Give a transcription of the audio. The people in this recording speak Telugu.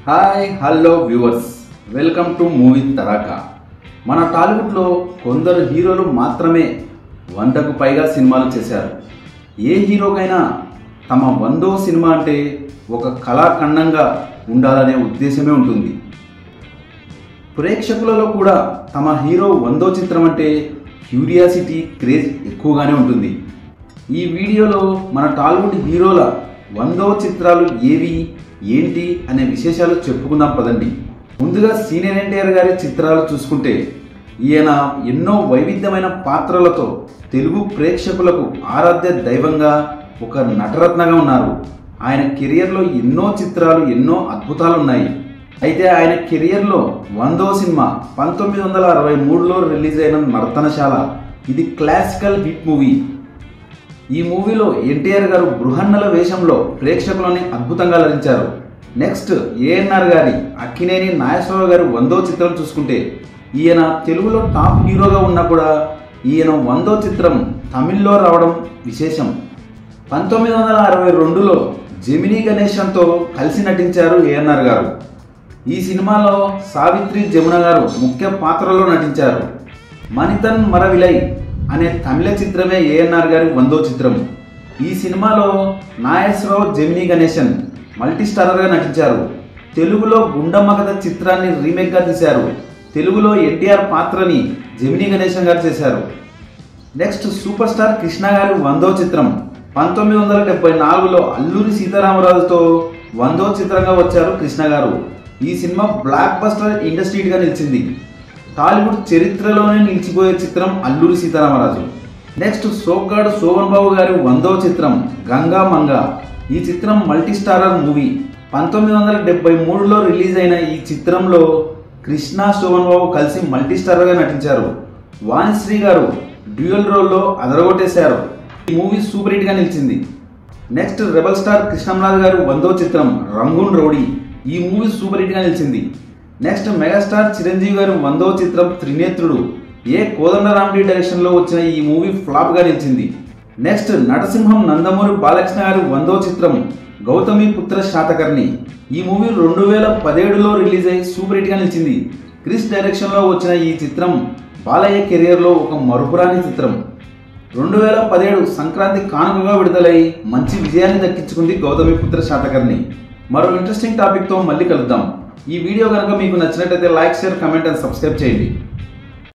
Hi hello viewers, welcome to movie Tadaka. మన టాలీవుడ్లో కొందరు హీరోలు మాత్రమే 100కు పైగా సినిమాలు చేశారు. ఏ హీరోకైనా తమ 100వ సినిమా అంటే ఒక కళాఖండంగా ఉండాలనే ఉద్దేశమే ఉంటుంది. ప్రేక్షకులలో కూడా తమ హీరో 100వ చిత్రం అంటే క్యూరియాసిటీ, క్రేజ్ ఎక్కువగానే ఉంటుంది. ఈ వీడియోలో మన టాలీవుడ్ హీరోల 100వ చిత్రాలు ఏవి, ఏంటి అనే విశేషాలు చెప్పుకుందాం పదండి. ముందుగా సీనియర్ ఎన్టీఆర్ గారి చిత్రాలు చూసుకుంటే ఈయన ఎన్నో వైవిధ్యమైన పాత్రలతో తెలుగు ప్రేక్షకులకు ఆరాధ్య దైవంగా ఒక నటరత్నగా ఉన్నారు. ఆయన కెరియర్లో ఎన్నో చిత్రాలు, ఎన్నో అద్భుతాలు ఉన్నాయి. అయితే ఆయన కెరియర్లో 100వ సినిమా 1963లో రిలీజ్ అయిన నర్తనశాల. ఇది క్లాసికల్ హిట్ మూవీ. ఈ మూవీలో ఎన్టీఆర్ గారు బృహన్నల వేషంలో ప్రేక్షకులని అద్భుతంగా అలరించారు. నెక్స్ట్ ఏఎన్ఆర్ గారి అక్కినేని నాగేశ్వరరావు గారి 100వ చిత్రం చూసుకుంటే ఈయన తెలుగులో టాప్ హీరోగా ఉన్నా కూడా ఈయన 100వ చిత్రం తమిళ్లో రావడం విశేషం. 1962లో జెమినీ గణేశన్తో కలిసి నటించారు ఏఎన్ఆర్ గారు. ఈ సినిమాలో సావిత్రి జమున గారు ముఖ్య పాత్రలో నటించారు. మనితన్ మరవిలై అనే తమిళ చిత్రమే ఏఎన్ఆర్ గారి 100వ చిత్రం. ఈ సినిమాలో నాగేశ్వరరావు, జెమినీ గణేశన్ మల్టీ స్టారర్గా నటించారు. తెలుగులో గుండమ్మ కథ చిత్రాన్ని రీమేక్గా తీశారు. తెలుగులో ఎన్టీఆర్ పాత్రని జెమినీ గణేశన్ గారు చేశారు. నెక్స్ట్ సూపర్ స్టార్ కృష్ణ గారి 100వ చిత్రం 1974లో అల్లూరి సీతారామరాజుతో 100వ చిత్రంగా వచ్చారు కృష్ణ గారు. ఈ సినిమా బ్లాక్ బస్టర్ ఇండస్ట్రీగా నిలిచింది. టాలీవుడ్ చరిత్రలోనే నిలిచిపోయే చిత్రం అల్లూరి సీతారామరాజు. నెక్స్ట్ సోగ్గాడు శోభన్ బాబు గారి 100వ చిత్రం గంగా మంగ. ఈ చిత్రం మల్టీ స్టారర్ మూవీ. 1973లో రిలీజ్ అయిన ఈ చిత్రంలో కృష్ణ, శోభన్ బాబు కలిసి మల్టీ స్టారర్గా నటించారు. వాణిశ్రీ గారు డ్యూయల్ రోల్లో అదరగొట్టేశారు. ఈ మూవీ సూపర్ హిట్గా నిలిచింది. నెక్స్ట్ రెబల్ స్టార్ కృష్ణంరాజు గారు 100వ చిత్రం రంగూన్ రౌడీ. ఈ మూవీ సూపర్ హిట్గా నిలిచింది. నెక్స్ట్ మెగాస్టార్ చిరంజీవి గారు 100వ చిత్రం త్రినేత్రుడు. ఏ కోదండరామిరెడ్డి డైరెక్షన్లో వచ్చిన ఈ మూవీ ఫ్లాప్గా నిలిచింది. నెక్స్ట్ నటసింహం నందమూరి బాలకృష్ణ గారి 100వ చిత్రం గౌతమి పుత్ర శాతకర్ణి. ఈ మూవీ 2017లో రిలీజ్ అయ్యి సూపర్ హిట్గా నిలిచింది. క్రిష్ డైరెక్షన్లో వచ్చిన ఈ చిత్రం బాలయ్య కెరియర్లో ఒక మరుపురాని చిత్రం. 2017 సంక్రాంతి కానుకగా విడుదలై మంచి విజయాన్ని దక్కించుకుంది గౌతమి పుత్ర శాతకర్ణి. మరో ఇంట్రెస్టింగ్ టాపిక్తో మళ్ళీ కలుద్దాం. ఈ వీడియో కనుక మీకు నచ్చినట్లయితే like, share, comment and subscribe చేయండి.